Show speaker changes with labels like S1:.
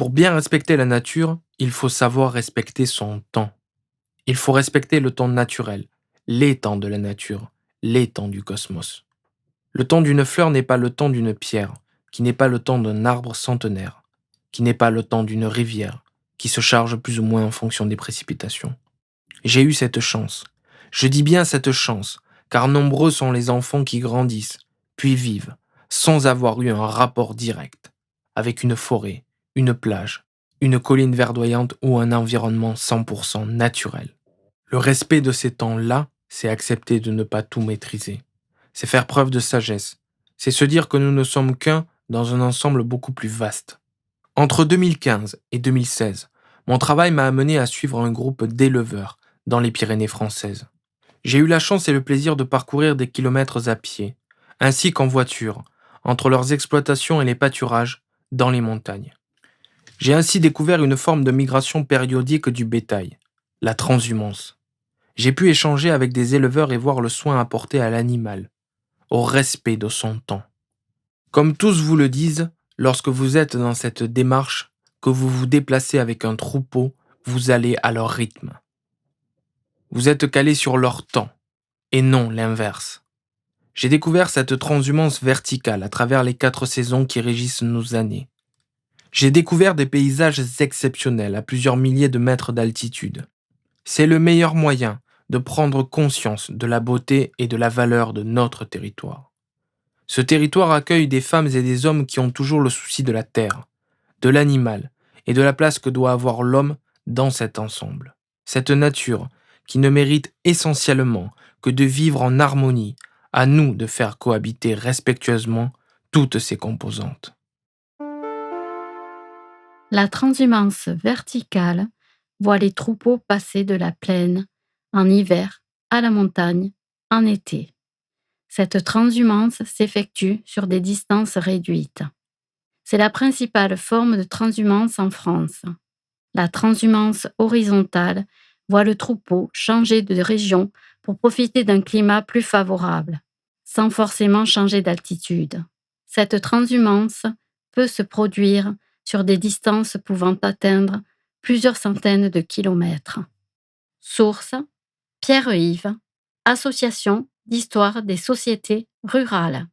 S1: Pour bien respecter la nature, il faut savoir respecter son temps. Il faut respecter le temps naturel, les temps de la nature, les temps du cosmos. Le temps d'une fleur n'est pas le temps d'une pierre, qui n'est pas le temps d'un arbre centenaire, qui n'est pas le temps d'une rivière, qui se charge plus ou moins en fonction des précipitations. J'ai eu cette chance. Je dis bien cette chance, car nombreux sont les enfants qui grandissent, puis vivent, sans avoir eu un rapport direct, avec une forêt, une plage, une colline verdoyante ou un environnement 100% naturel. Le respect de ces temps-là, c'est accepter de ne pas tout maîtriser. C'est faire preuve de sagesse. C'est se dire que nous ne sommes qu'un dans un ensemble beaucoup plus vaste. Entre 2015 et 2016, mon travail m'a amené à suivre un groupe d'éleveurs dans les Pyrénées françaises. J'ai eu la chance et le plaisir de parcourir des kilomètres à pied, ainsi qu'en voiture, entre leurs exploitations et les pâturages, dans les montagnes. J'ai ainsi découvert une forme de migration périodique du bétail, la transhumance. J'ai pu échanger avec des éleveurs et voir le soin apporté à l'animal, au respect de son temps. Comme tous vous le disent, lorsque vous êtes dans cette démarche, que vous vous déplacez avec un troupeau, vous allez à leur rythme. Vous êtes calé sur leur temps, et non l'inverse. J'ai découvert cette transhumance verticale à travers les 4 saisons qui régissent nos années. J'ai découvert des paysages exceptionnels à plusieurs milliers de mètres d'altitude. C'est le meilleur moyen de prendre conscience de la beauté et de la valeur de notre territoire. Ce territoire accueille des femmes et des hommes qui ont toujours le souci de la terre, de l'animal et de la place que doit avoir l'homme dans cet ensemble. Cette nature qui ne mérite essentiellement que de vivre en harmonie, à nous de faire cohabiter respectueusement toutes ses composantes.
S2: La transhumance verticale voit les troupeaux passer de la plaine en hiver à la montagne en été. Cette transhumance s'effectue sur des distances réduites. C'est la principale forme de transhumance en France. La transhumance horizontale voit le troupeau changer de région pour profiter d'un climat plus favorable, sans forcément changer d'altitude. Cette transhumance peut se produire sur des distances pouvant atteindre plusieurs centaines de kilomètres. Source: Pierre-Yves, Association d'histoire des sociétés rurales.